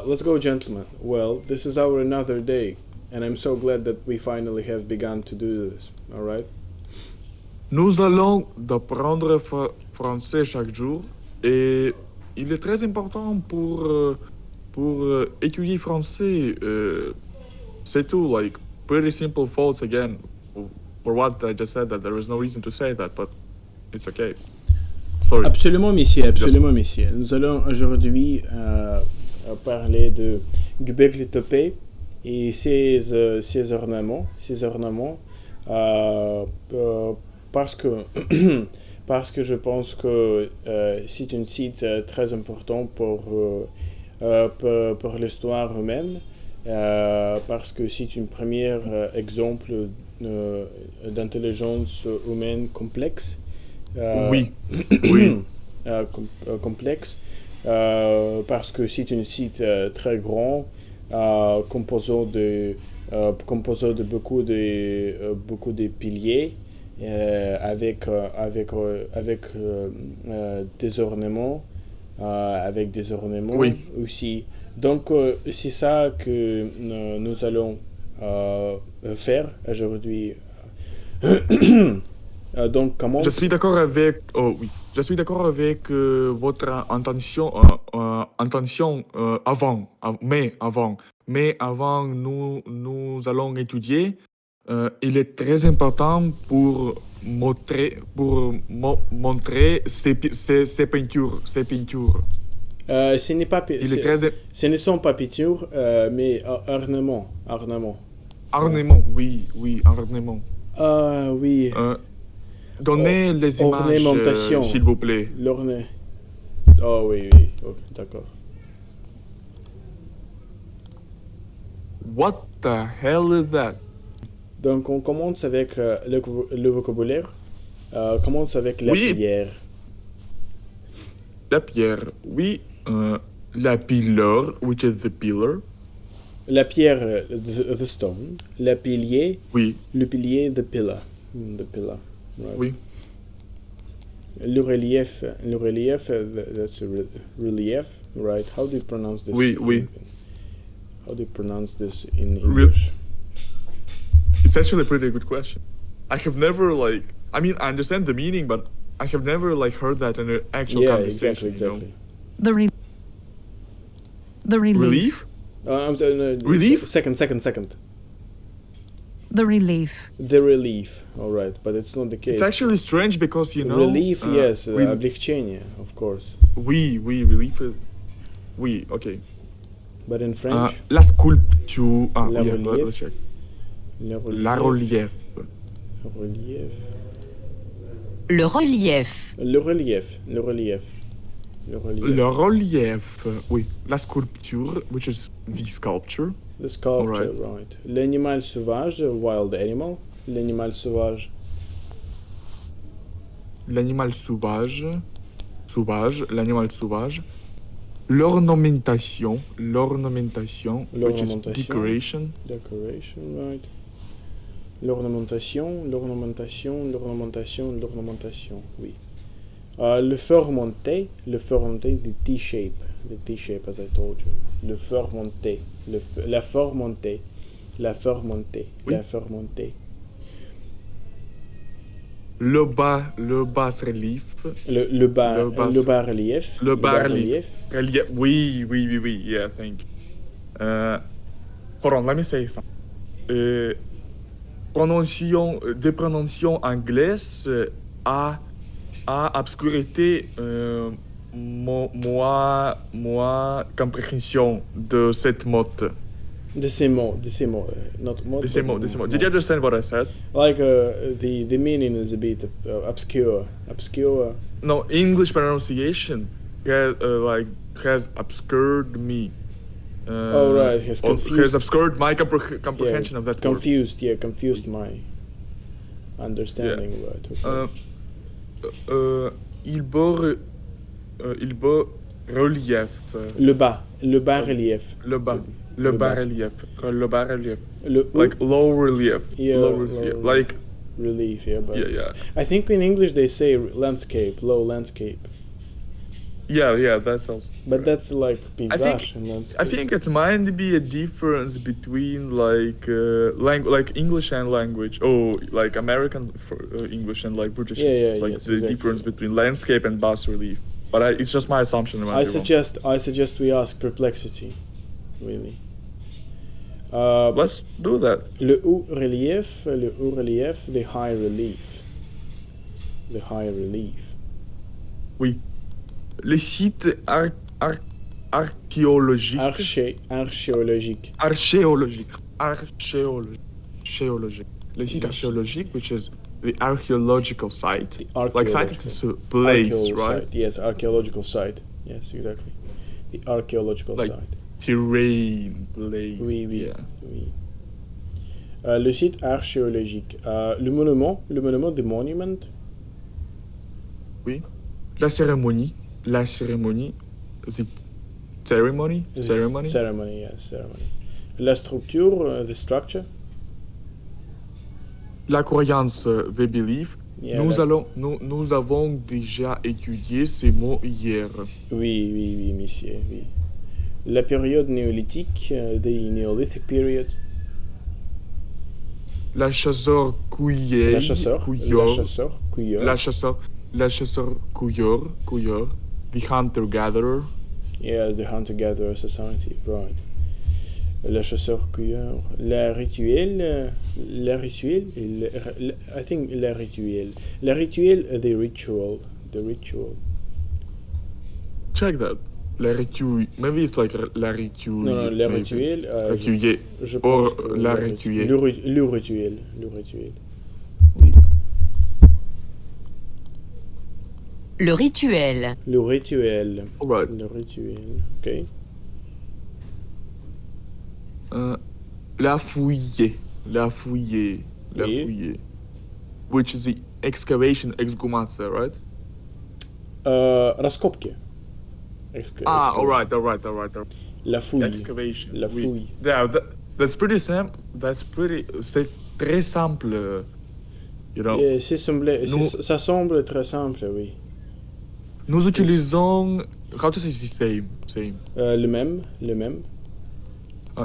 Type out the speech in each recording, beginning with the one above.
Let's go, gentlemen. Well, this is our another day, and I'm so glad that we finally have begun to do this. All right? Nous allons apprendre français chaque jour et il est très important pour étudier français. C'est tout, like pretty simple faults again. For what I just said, that there is no reason to say that, but it's okay. Sorry. Absolument, messieurs, absolument, messieurs. Nous allons aujourd'hui parler de Göbekli Tepe et ses ornements, parce que je pense que c'est un site très important pour l'histoire humaine, parce que c'est un premier exemple d'intelligence humaine complexe. Oui, oui. Complexe, parce que c'est un site très grand, composé de beaucoup de piliers, avec des ornements, Oui. aussi. Donc c'est ça que nous allons faire aujourd'hui. Donc comment Je suis d'accord avec. Oh oui. Je suis d'accord avec votre intention. Mais avant, nous allons étudier. Il est très important pour montrer ces peintures. ce n'est pas Il est très ce ne sont pas peintures, mais ornements. ornement. Oui, ornement. Oui. Donnez les images, Ornementation. s'il vous plaît. Oh oui, oh, d'accord. What the hell is that? Donc on commence avec le vocabulaire. Commence avec la Oui. pierre. La pierre, oui. La pillar, which is the pillar. La pierre, the stone. Le pilier, Oui, the pillar. The pillar. Right. oui. Le relief, that's a relief, right? How do you pronounce this? Oui. How do you pronounce this in English? It's actually a pretty good question. I have never I understand the meaning, but I have never heard that in an actual Yeah, conversation. exactly. The relief. Relief? I'm sorry, no, Relief? Second. The relief. The relief, all right, but it's not the case. It's actually strange because relief, yes, rel- облегчение, of course. Oui, relief. Oui, okay. But in French, La sculpture. La yeah, relief. let's check. le La relief. relief. Le relief. Le relief. Le relief. Oui, la sculpture, which is the sculpture. The sculpture, Alright. right. L'animal sauvage, wild animal. L'animal sauvage. L'animal sauvage. L'animal sauvage. L'ornementation, which is decoration. Decoration, right. L'ornementation, oui. Le fermenté, the T-shape, as I told you. Le fermenté, la fermenté. Oui. Le bas relief. Le bas relief. Le bas relief. Oui, yeah, thank you. Hold on, let me say something. Des prononciations anglaises a obscurité moi compréhension de cette mode. De ces mots, not mode. De ces mots. Did you understand what I said? Like the meaning is a bit obscure. No, English pronunciation has obscured me. Right, has confused. Has obscured my comprehension of that confused my understanding. Right. Okay. Il beau relief. Le bas relief. Le bas relief. Le Like low relief. Yeah, low relief. Like relief. Yeah, but yeah. I think in English they say landscape, low landscape. Yeah, that sounds. But that's like I think paysage and landscape. I think it might be a difference between like like English and language. Oh, like American English and like British. Yeah, like yes, the exactly. difference between landscape and bas relief. But it's just my assumption. It might I be wrong. suggest we ask perplexity, really. Let's do that. Le haut relief, the high relief. The high relief. Oui. Les sites archéologiques. Archéologique. Archéologique. Les sites Yes. archéologiques, which is the archaeological site. The Like site archaeological. is a place, Archaeological right? site. Yes, archaeological site. Yes, exactly. The archaeological Like- site. Terrain, place. Oui. Yeah. Oui. Le site archéologique. Le monument, the monument. Oui. La cérémonie, the ceremony. Ceremony, yes, ceremony. La structure, the structure. La croyance, the belief. Yeah, Nous avons déjà étudié ces mots hier. Oui, monsieur, oui. La période néolithique, the Neolithic period. La chasseur couilleur. La chasseur, couilleur. The hunter-gatherer. Yes, the hunter-gatherer society, right. Le chasseur-cueilleur. La rituel, I think la rituel. La rituel, the ritual. Check that. La rituel. Maybe it's like la rituel. Non, la rituel. Rituel. Je pense Or que la rituel. Le rituel. Oui. Le rituel. Le rituel. Alright. Le rituel, ok. La fouiller. Oui. Which is the excavation, exhumacja, right? Раскопки. Alright. La fouille. Excavation. La oui. fouille. Yeah, that's pretty simple. C'est très simple. You know. Et ça semble très simple, oui. Nous utilisons. How to say same? Le même.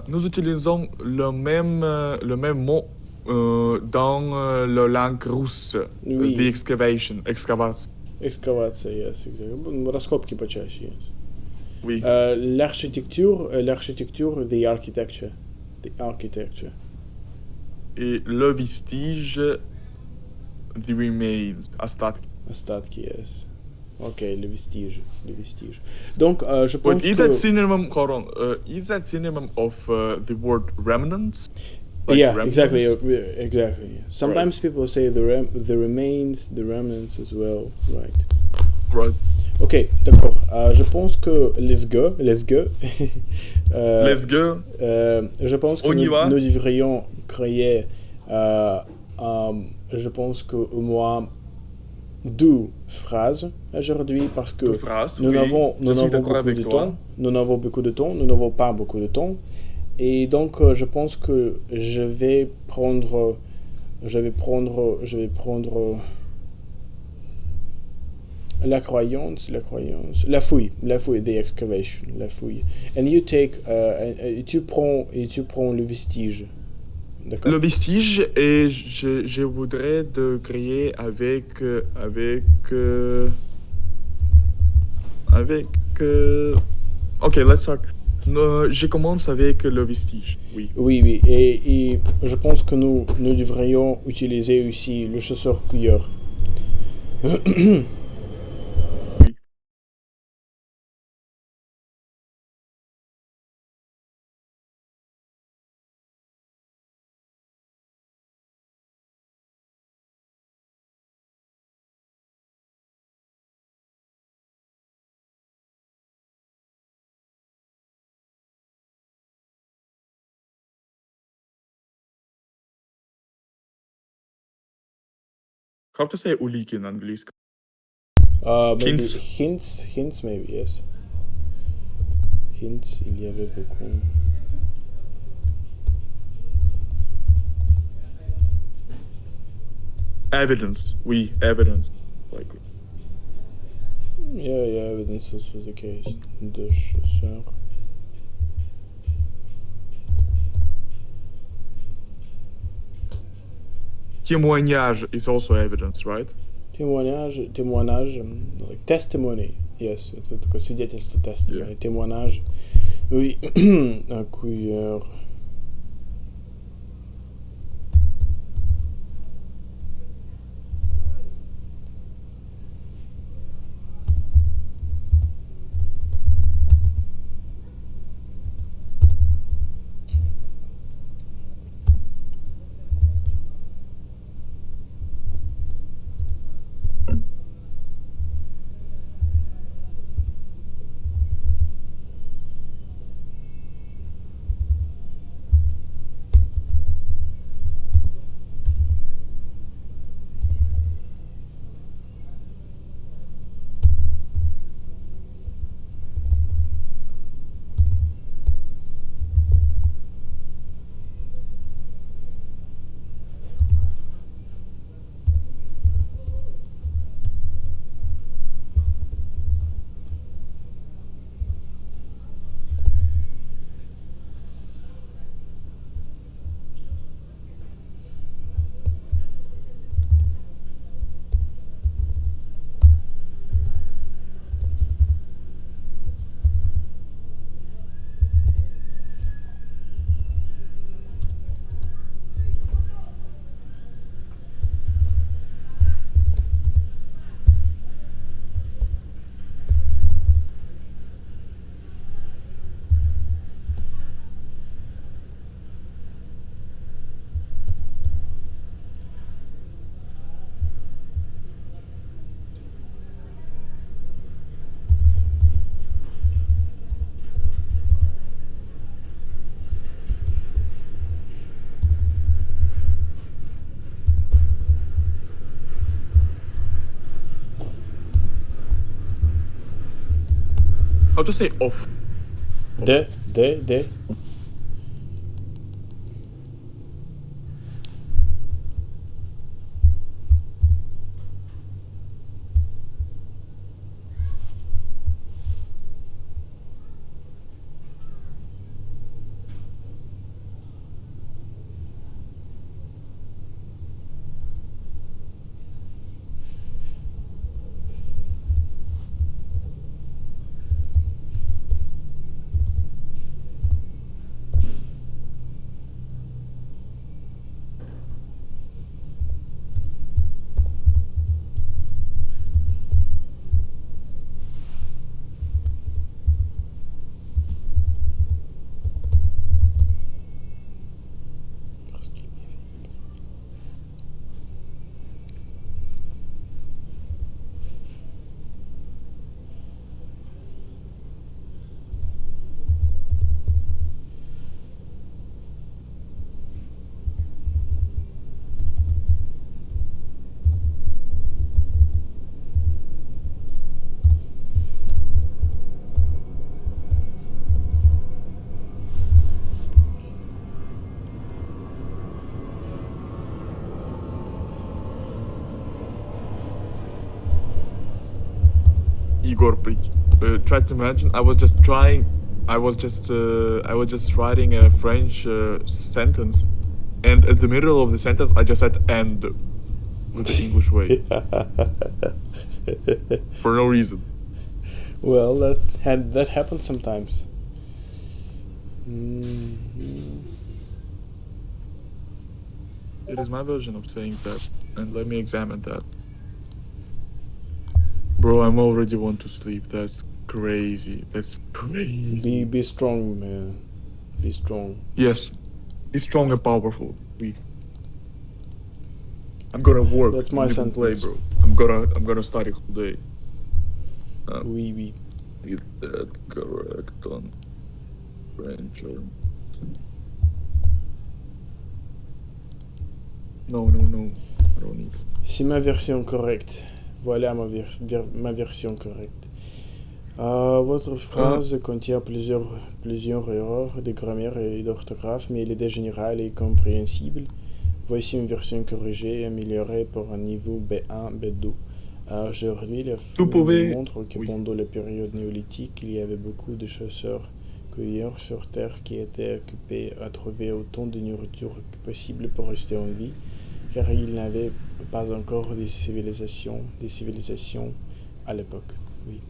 Nous utilisons le même mot dans la langue russe. Oui. The excavation. Excavация, yes, exactly. Раскопки почаще, yes. Oui. L'architecture, the architecture. Et le vestige, the remains, Остатки, yes. Ok, le vestige. Donc, je pense But is that synonym? Hold on. Is that synonym of the word remnants? Like yeah, remnants? exactly. Sometimes people say the remains, the remnants as well, right? Right. Ok, d'accord. Je pense que let's go. Let's go. Je pense que On y va. nous devrions créer, je pense que au moins 2 phrases aujourd'hui parce que Deux phrases, nous oui. n'avons Je suis d'accord beaucoup avec de toi. temps. Nous n'avons pas beaucoup de temps. Et donc je pense que je vais prendre la fouille, the excavation, la fouille. And you take, et tu prends le vestige. D'accord. Le vestige, et je voudrais de créer avec ok, let's start. Je commence avec le vestige, oui. Oui, et je pense que nous devrions utiliser aussi le chasseur-cueilleur. How to say улики на английском? Maybe Hints. hints, maybe, yes. Hints, il y avait beaucoup. Evidence, oui, evidence. Like, Yeah, but that's also the case. De chasseur. Témoignage is also evidence, right? Témoignage, like testimony. Yes, это такое свидетельство, testimony. Yeah. Témoignage. Oui, un couilleur. How to say off? De. Igor, try to imagine. I was just writing a French sentence, and at the middle of the sentence, I just said "and" with the English way for no reason. Well, that happens sometimes. It is my version of saying that, and let me examine that. Bro, I'm already want to sleep. That's crazy. That's crazy. Be strong, man. Be strong. Yes, be strong and powerful. I'm gonna work. That's my sentence. Play, sentence. bro. I'm gonna study all day. Oui. Is that correct on French or... No. I don't need. C'est ma version correcte. Voilà ma version correcte. Votre phrase contient plusieurs erreurs de grammaire et d'orthographe, mais l'idée générale est compréhensible. Voici une version corrigée et améliorée pour un niveau B1, B2. Aujourd'hui, les Vous pouvez... montrent que Oui. pendant la période néolithique, il y avait beaucoup de chasseurs-cueilleurs sur Terre qui étaient occupés à trouver autant de nourriture que possible pour rester en vie, car ils n'avaient pas encore des civilisations à l'époque. Oui.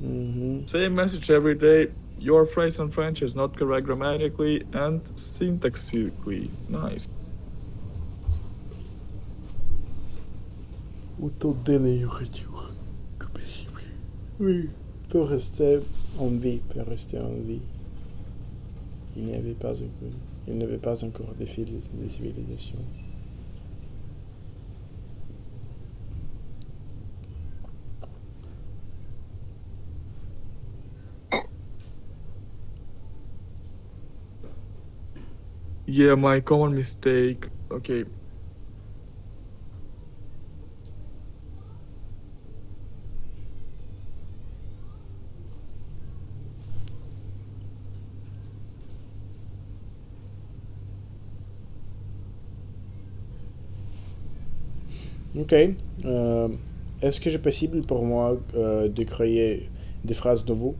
Mhm. Same message every day. Your phrase in French is not correct grammatically and syntactically. Nice. Autant de nourriture que possible. Oui. Pour rester en vie, Il n'y avait pas encore de civilisation. Yeah, my common mistake. Okay. Ok. Est-ce que c'est possible pour moi de créer des phrases de vous?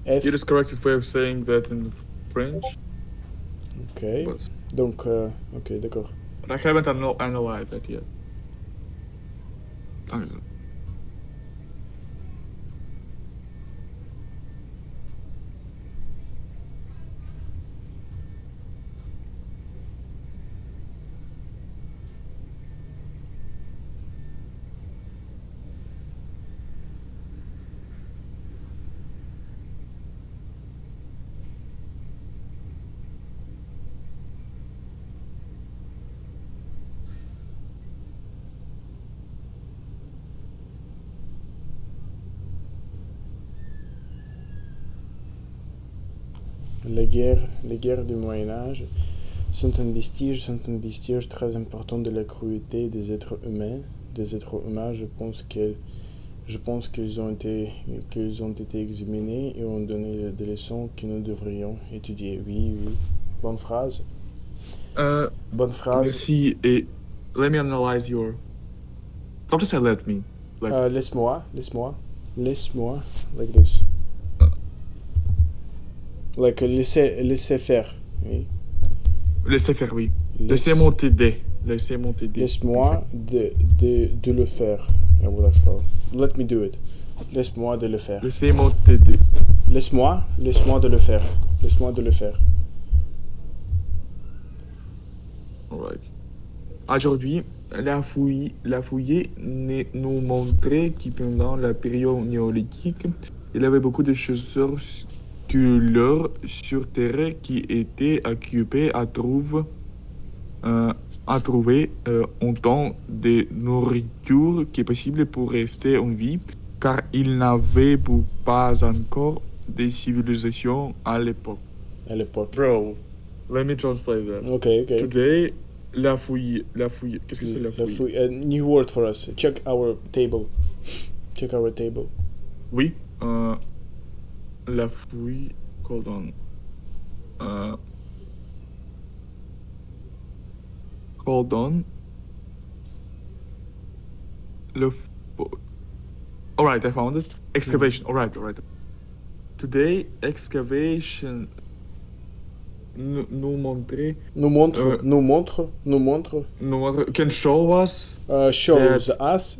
It is correct way of saying that in French. Ok. But Donc, ok, d'accord. I haven't analyzed that yet. Les guerres du Moyen-Âge sont un vestige très important de la cruauté des êtres humains. Je pense qu'ils ont été examinés et ont donné des leçons que nous devrions étudier. Oui. Bonne phrase. Bonne phrase. Merci. Et let me analyze your. How to say let me? Like Laisse-moi, like this. Like laissez faire, oui. Laissez faire, oui. Laissez-moi t'aider. Laisse-moi de le faire. Ja, hoe dat gaat. Let me do it. Laisse-moi de le faire. Laissez-moi t'aider. Laisse-moi de le faire. Laisse-moi de le faire. Alright. Aujourd'hui, la fouille nous montrait que pendant la période néolithique, il y avait beaucoup de chasseurs cueilleurs sur terre qui étaient occupés à trouver autant de nourriture qui est possible pour rester en vie, car ils n'avaient pas encore de civilisation à l'époque. Bro, let me translate that. Okay. Today, la fouille. Qu'est-ce que c'est la fouille? New word for us. Check our table. Oui. La fouille. Hold on. Alright, I found it. Excavation. Alright. Today, excavation nous montre. Can show us. Shows us.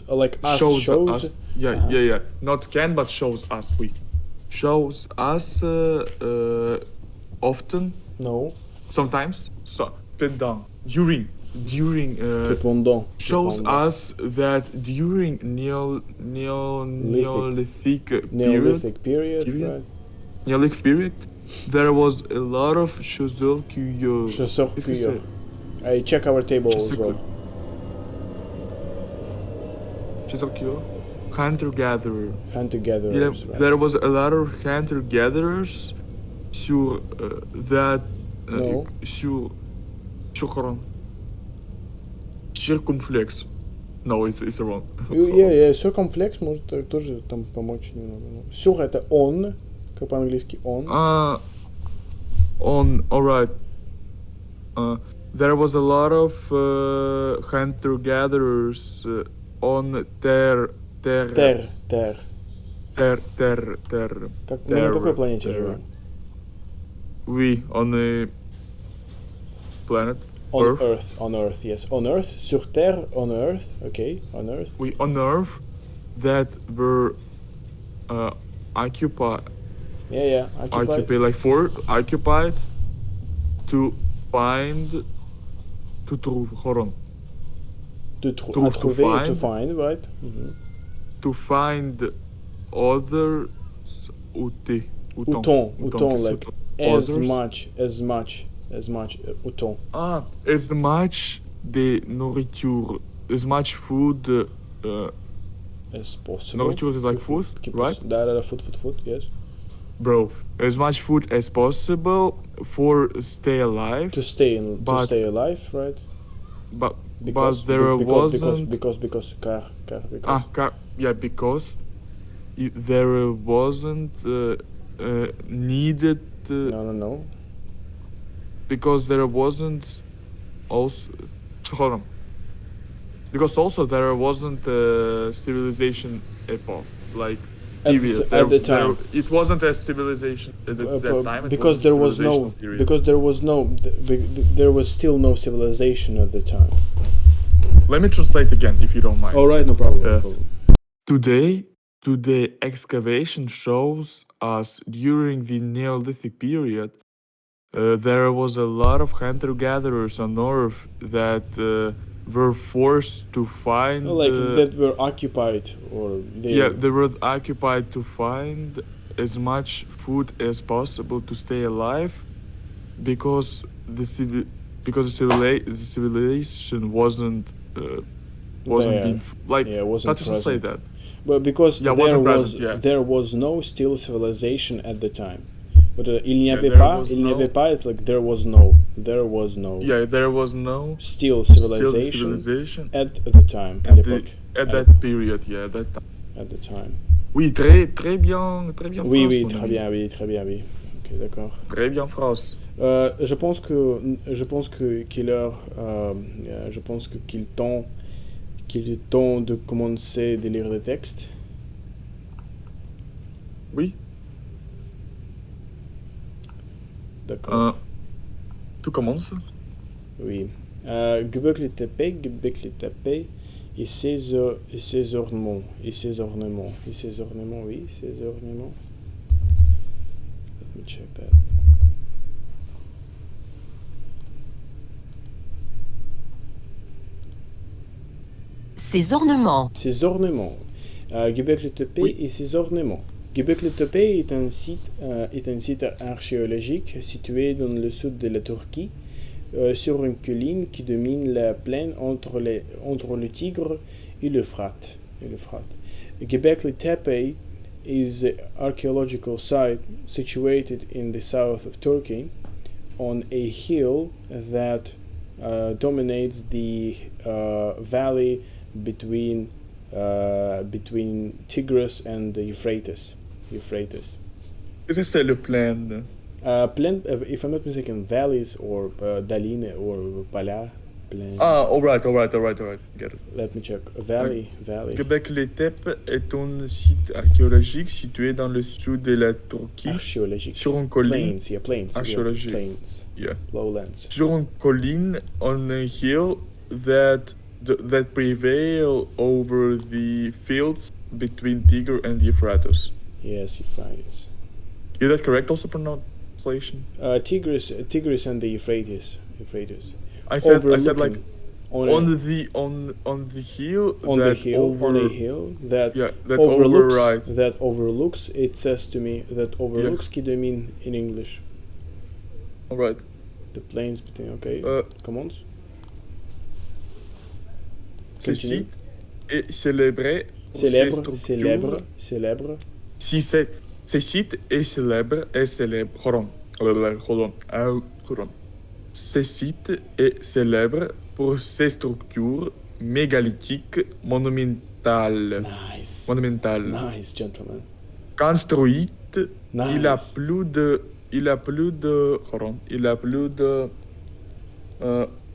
Like us shows. Us. Yeah. Not can, but shows us. We shows us often. No. Sometimes. So pendant. During. Pendant. Shows us that during Neolithic period. Right. Neolithic period, there was a lot of chasseurs-cueilleurs. I check our table as well. Chasseurs-cueilleurs? Hunter-gatherer. Hunter-gatherers, right. There was a lot of hunter-gatherers sur that... No. Sur circumflex. No, it's wrong. Yeah, circumflex может тоже там помочь немного. Sur это on, как по-английски on. All right. There was a lot of hunter-gatherers on Terre. terre. Мы на какой планете живем? Oui, on a planet. On Earth. Earth. On Earth, yes. On Earth. Sur Terre, on Earth. Okay, on Earth. We on Earth that were occupied. Yeah. Occupied to find, to trouver. Hold on. To trouver, to find, right? Mm-hmm. To find others. Outon, like as others. much, outon. As much de nourriture, as much food. As possible. Nourriture is like food, right? Food, yes. Bro, as much food as possible for stay alive. To stay alive, right? But Because there wasn't. because Because there wasn't needed. No. Because there wasn't also. Hold on. Because also there wasn't a civilization epoch, like period. At the time. It wasn't a civilization at that time. Because there was still no civilization at the time. Let me translate again, if you don't mind. All right, no problem. Today, excavation shows us during the Neolithic period, there was a lot of hunter-gatherers on Earth that were forced to find. That were occupied, or they. Yeah, they were occupied to find as much food as possible to stay alive, because the civilization wasn't being wasn't how to say that. But because there was no still civilization at the time. But il n'y avait pas, it's like there was no. Yeah, there was no still civilization at the time. At that period, yeah, at that time. At the time. Oui, très bien. Oui, très bien, oui. Ok, d'accord. Très bien phrase. Je pense qu'il est temps de commencer de lire le texte. Oui. D'accord. Tu commences? Oui. Göbekli Tepe et ses ornements. Oui, ses ornements. Let me check that. Ses ornements. Göbekli Tepe et ses ornements. Göbekli Tepe est un site archéologique situé dans le sud de la Turquie, sur une colline qui domine la plaine entre le Tigre et l'Euphrate. Göbekli Tepe is an archaeological site situated in the south of Turkey on a hill that dominates the valley between Tigris and the Euphrates. Qu'est-ce que c'est le plain? Plain, if I'm not mistaken, valleys or daline or pala. Plain. All right. Get it. Let me check. Valley. Göbekli Tepe est un site archéologique situé dans le sud de la Turquie. Archéologique. Sur une colline. Plains. Archéologique. Plains. Yeah. Lowlands. Sur une colline on a hill that prevail over the fields between Tigre and the Euphrates. Yes, Euphrates. Is that correct also pronunciation? Tigris and the Euphrates. I said like on a hill that overlooks. It says to me that overlooks qui domine in English. All right. The plains between. Okay. Commence. Ce site est célébré. Célèbre. Si ce site est célèbre. Hold on. Ce site est célèbre pour ses structures mégalithiques monumentales. Nice, gentlemen. Construites il y a plus de il a plus de... Il a plus de...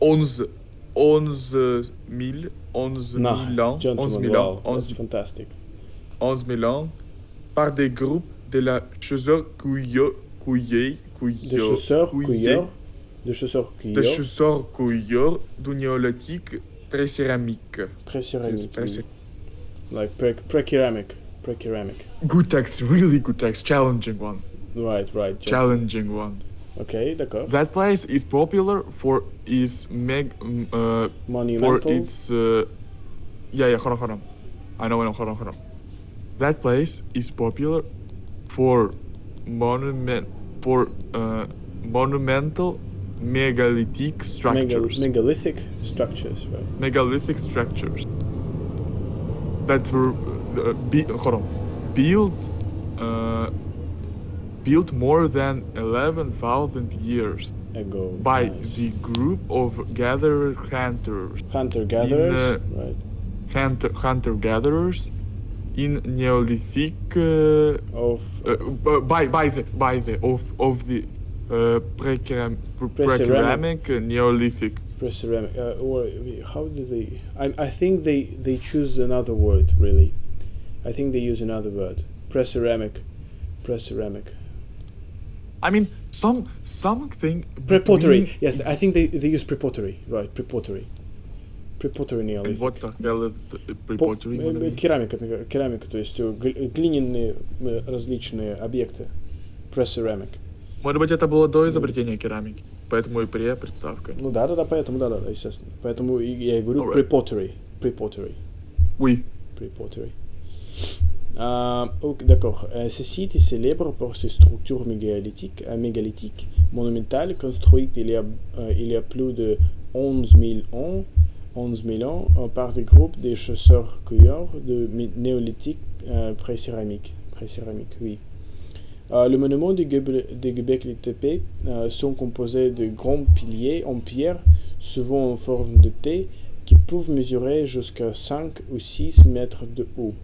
11 000 No, ans, 11 gentlemen, 000 wow, ans, that's 11 fantastic. 11 000 ans, par des groupes de la chasseurs De chasseurs cueilleurs, de chasseurs de cueilleurs, chasseurs cueilleurs du néolithique pré-céramique. pré-céramique, Pré- like pre-ceramic. Good text, really good text, challenging one. Right, gentlemen. Challenging one. Okay, d'accord. That place is popular for its Monumental. for its hold on. I know, hold on. That place is popular for monumental megalithic structures. Megalithic structures, right? Megalithic structures that were built more than 11,000 years Ago. by Nice. the group of gatherer hunters. Hunter-gatherers, right? Hunter-gatherers in Neolithic Of pre-ceramic Neolithic. pre-ceramic. Or how do they? I think they choose another word. Really, I think they use another word. Pre-ceramic. I mean, something. Prepottery. Yes, I think they use prepottery. Right, prepottery. Prepottery And Neolithic. what the hell is prepottery? Керамика, то есть глиняные различные объекты. Pre-ceramic. Может быть, это было до изобретения керамики, поэтому и представка. Ну да, поэтому, естественно. Поэтому я и говорю Alright. prepottery. Oui. Prepottery. D'accord. Ce site est célèbre pour ses structures mégalithiques monumentales construites il y a plus de 11 000 ans par des groupes de chasseurs-cueilleurs de néolithique pré-céramique, oui. Les monuments de Göbekli Tepe sont composés de grands piliers en pierre, souvent en forme de T, qui peuvent mesurer jusqu'à 5 ou 6 mètres de haut.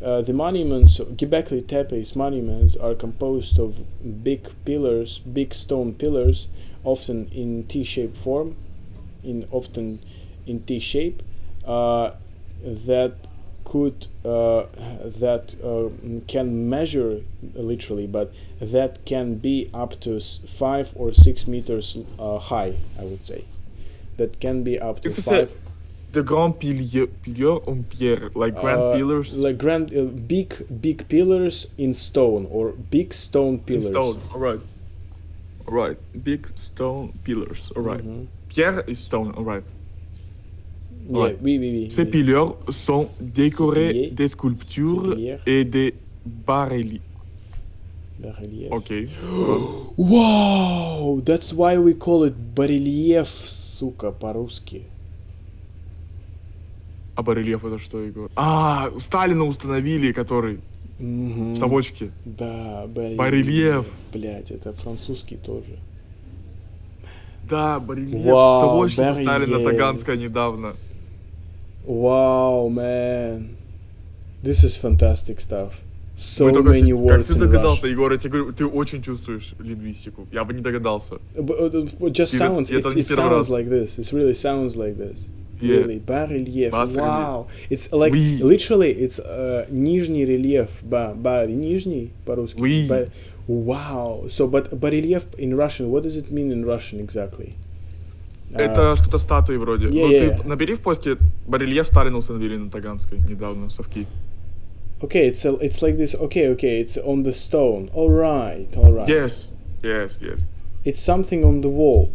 The monuments, Göbekli Tepe's monuments, are composed of big stone pillars, often in T-shaped form, that can measure literally, but that can be up to 5 or 6 meters high. I would say that can be up to 5. The grand piliers en pierre, like grand pillars. Like big pillars in stone, or big stone pillars. In stone, alright. Big stone pillars, alright. Pierre is stone, alright. Yeah, oui. Ces piliers sont décorés des sculptures et des bas-reliefs. Okay. Wow, that's why we call it барельеф, сука, по-русски. А барельеф это что, Игор? Сталина установили, который совочки. Да, барельеф. Блять, это французский тоже. Да, барельеф. Wow, совочки барельеф. Сталина Таганска недавно. Wow, man. This is fantastic stuff. So только many words как ты in догадался, Russian. Егор, я тебе говорю, ты очень чувствуешь лингвистику. Я бы не догадался. But just sounds, it sounds like this. It really sounds like this. Yeah. Really, bas-relief. Bas-relief. Wow. It's like, Oui. literally, it's нижний рельеф. Нижний по-русски. Oui. Wow. So, but барельеф in Russian, what does it mean in Russian exactly? Это что-то статуи вроде. Yeah. Ты набери в поиске барельеф Сталина установили на Таганской недавно, совки. Okay, it's like this. Okay, it's on the stone. All right. Yes. It's something on the wall.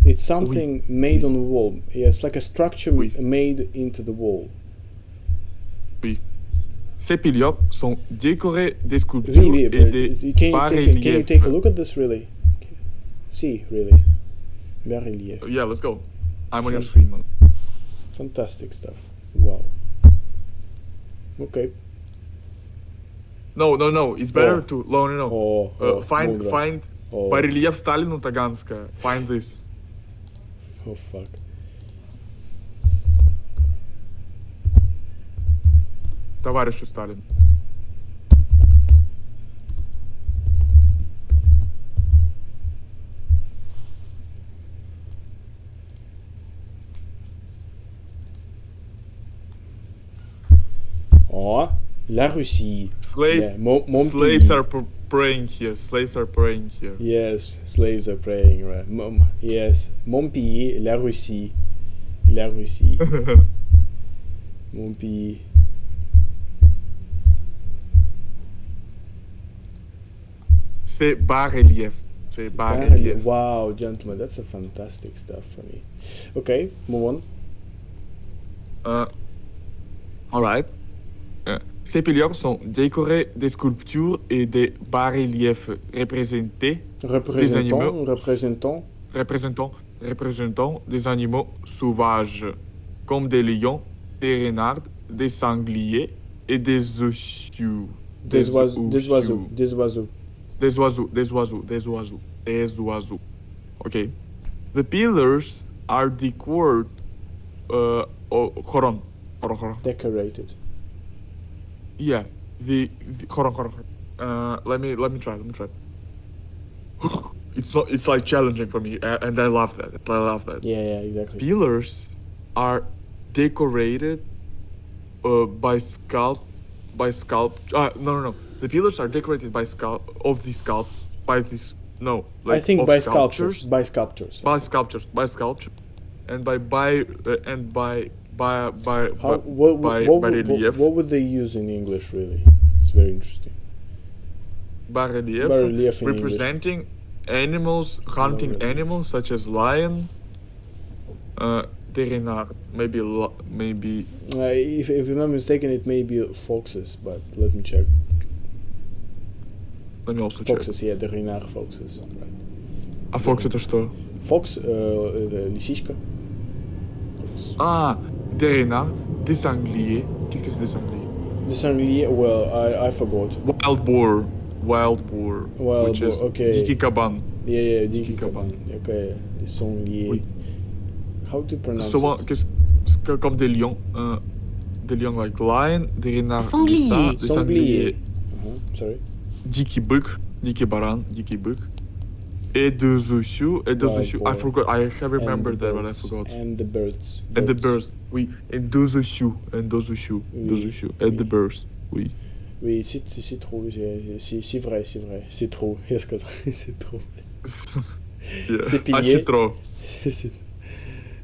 It's something made on the wall. Yes, like a structure made into the wall. Oui. Ces piliers sont décorés des sculptures Oui, et des can bas-reliefs. you take a look at this, really? See, really. Bas-relief. Yeah, let's go. I'm on your screen, man. Fantastic stuff. Wow. Okay. No. It's better to... No. Find Oh. барельеф Сталина Таганская. Find this. Oh, fuck. Товарищу Сталину. Oh, la Russie. Slave, Yeah, mon slaves pays. are praying here. Slaves are praying here. Yes, slaves are praying, right? Yes, mon pays, la Russie. La Russie. Mon pays. C'est bas-relief. C'est bas-relief. Wow, gentlemen, that's a fantastic stuff for me. Okay, move on. Alright. Ces piliers sont décorés de sculptures et de bas-reliefs représentant des animaux sauvages, comme des lions, des renards, des sangliers et des oiseaux. Des oiseaux. Okay. The pillars are decorated. Hold on. Decorated. Yeah. Hold on. Let me try. It's like challenging for me, and I love that. Yeah, exactly. Pillars are decorated by sculpt. No. The pillars are decorated by I think of by sculptures. sculptures. By sculptures. By sculpture, and by relief. What would they use in English, really? It's very interesting. Bas-relief Bas-relief in representing animals, hunting Bas-relief. animals such as lion, des renards, maybe. If I'm not mistaken, it may be foxes, but let me check. Let me also check. Foxes, yeah, the renard foxes. Right. А фокс это что? Fox, лисичка. Fox. Des renards, des sangliers. Qu'est-ce que c'est des sangliers? The sanglier, well, I forgot. Wild boar, which is okay. дикий кабан. Yeah, дикий кабан. Okay, the sanglier. Oui. How to pronounce Souvent, it? comme des lions like lion, des renards, Sanglier. des sangliers. Sorry. Дикий бык, дикий баран, дикий бык. Et deux oiseaux, I forgot, I have remembered that, but I forgot. And the birds. And the birds, oui. Et deux oiseaux, et the birds, oui. Oui, c'est trop, c'est vrai. C'est trop, c'est trop. Yeah. Ces piliers, c'est trop.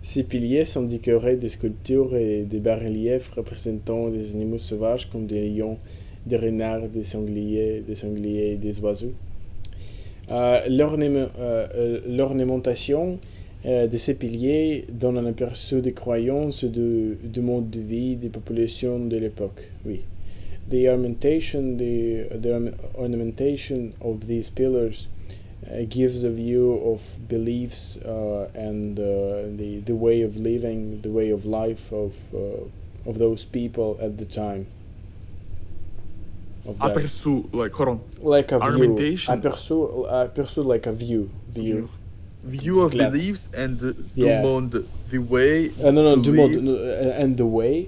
Ces piliers sont décorés de sculptures et de bas-reliefs représentant des animaux sauvages comme des lions, des renards, des sangliers et des oiseaux. L'ornementation de ces piliers donne un aperçu des croyances du mode de vie des populations de l'époque. Oui. The ornamentation of these pillars gives a view of beliefs and the way of living, the way of life of those people at the time. Aperçu, like, hold on. Like a view. Ornamentation. Aperçu like a view. View of beliefs and the monde, the way. Du monde, and the way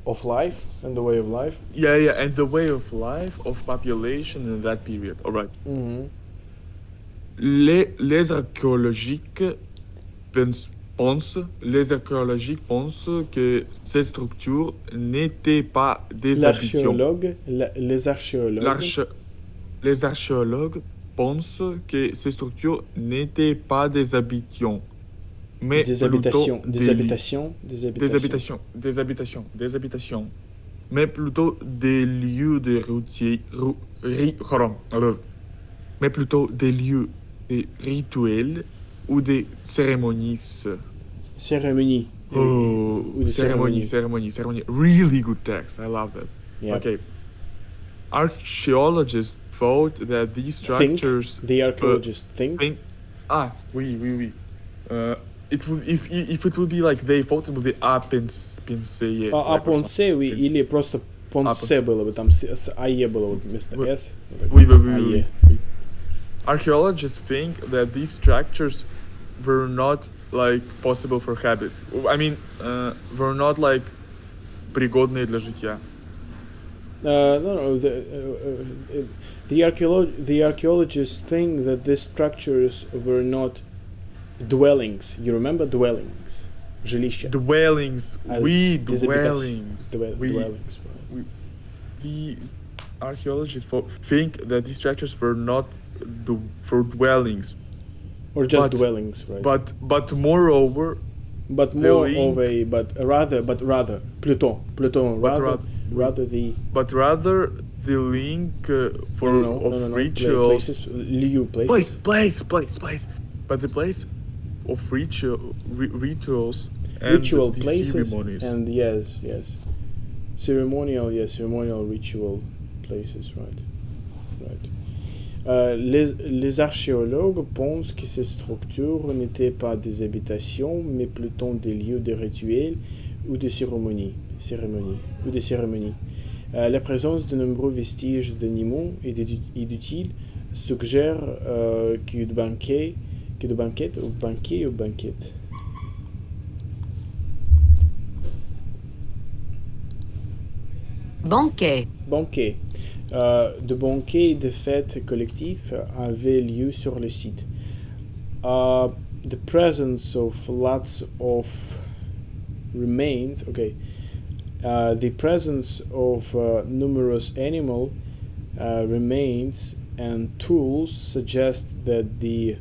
of life, Yeah, and the way of life of population in that period. All right. Mm-hmm. Les archéologiques pensent que ces structures n'étaient pas des habitations. Les archéologues pensent que ces structures n'étaient pas des habitations, mais des habitations, mais plutôt des lieux de rituels ou des cérémonies. Cérémonie. Ceremony. Really good text. I love that. Yeah. Okay. Archaeologists thought that these structures. The archaeologists think. Oui. It would if it would be like they thought, it would be pensé. Pensé, oui, или просто pensé было бы, там ае было бы вместо S. Oui. Archaeologists think that these structures were not like possible for habit. I mean, were not like пригодные для житья. No. The archaeologists think that these structures were not dwellings. You remember dwellings? Жилища. Dwellings. Dwellings. we- dwellings, right? The archaeologists think that these structures were not for dwellings, Or just but- dwellings, right? but moreover, But the more link- of a, but rather, Pluton, rather the, rather the link for of rituals. places, lieu, places. Place. But the place of rituals and Ritual the places, ceremonies. and yes. Ceremonial ritual places, right. Les archéologues pensent que ces structures n'étaient pas des habitations, mais plutôt des lieux de rituels ou de cérémonies. La présence de nombreux vestiges d'animaux et d'utiles suggère que de banquets ou banquettes. Banquet. De banquets et de fêtes collectifs avaient lieu sur le site. The presence of lots of remains. The presence of numerous animal remains and tools suggest that the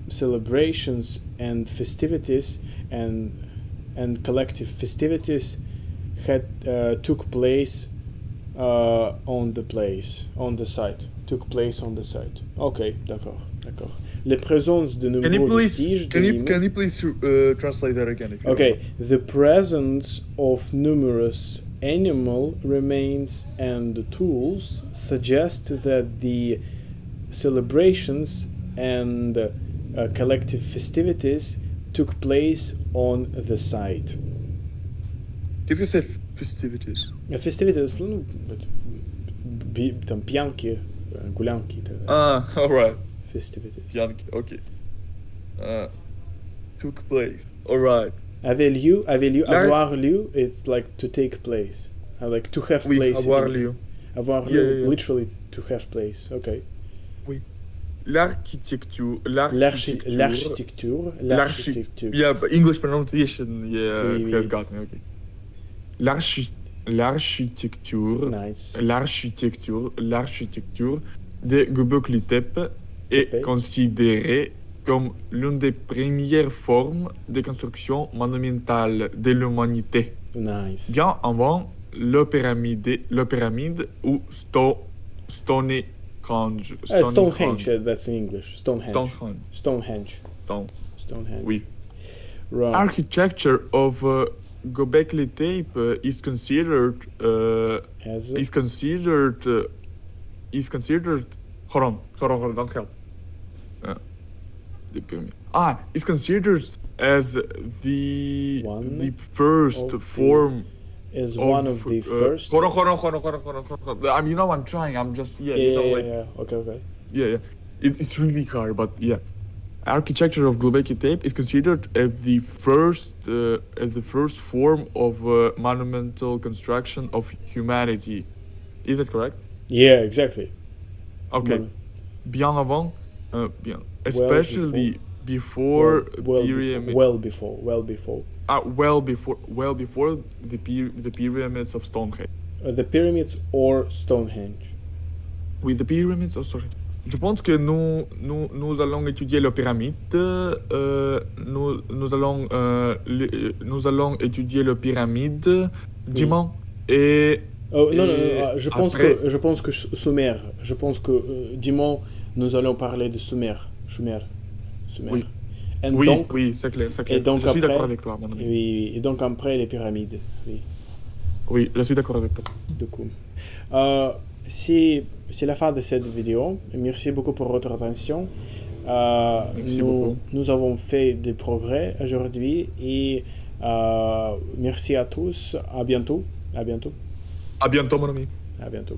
celebrations and festivities and collective festivities had took place on the site. Ok, d'accord. Les présences de nombreux vestiges d'animaux. Can you please translate that again? If you Okay, the presence of numerous animal remains and the tools suggest that the celebrations and collective festivities took place on the site. Qu'est-ce que c'est festivities? Festivities, ну, там пьянки, гулянки, Alright. festivities. Yankee, okay. Took place. Alright. Avait lieu, Là- avoir lieu, it's like to take place. Like to have Oui, place. avoir lieu. Avoir Yeah, lieu, yeah. literally to have place. Okay. L'architecture. L'architecture. Yeah, but English pronunciation, Oui. has got me, okay. L'architecture. Nice. L'architecture de Göbekli Tepe est Tepe. considérée comme l'une des premières formes de construction monumentale de l'humanité, Nice. bien avant le pyramide ou Stonehenge. Stonehenge, that's in English. Stonehenge. Stone. Stonehenge. Oui. Right. Architecture of Göbekli Tepe is considered As hold on, don't help. The pyramid. Is considered as the first of the form is of, one of the first. Hold on. I'm trying. I'm just Yeah. Okay. Yeah. It's really hard, but yeah. Architecture of Göbekli Tepe is considered as the first form of monumental construction of humanity. Is that correct? Yeah, exactly. Okay. Mon- Bien avant, especially before pyramid. Well before. Well before the pyramids of Stonehenge. The pyramids or Stonehenge. Oui, the pyramids of Stonehenge. Je pense que nous allons étudier les pyramides. Nous allons étudier les pyramides dimanche et. Oh non, Et je pense que Sumer. Je pense que dimanche nous allons parler de Sumer. Oui. Et Oui, donc, oui, c'est clair. et donc je suis après- d'accord avec toi, mon ami. oui, et donc après les pyramides. Oui, Oui, je suis d'accord avec toi. du coup. C'est la fin de cette vidéo. Merci beaucoup pour votre attention. Merci beaucoup. Nous avons fait des progrès aujourd'hui et merci à tous. À bientôt. À bientôt, mon ami. À bientôt.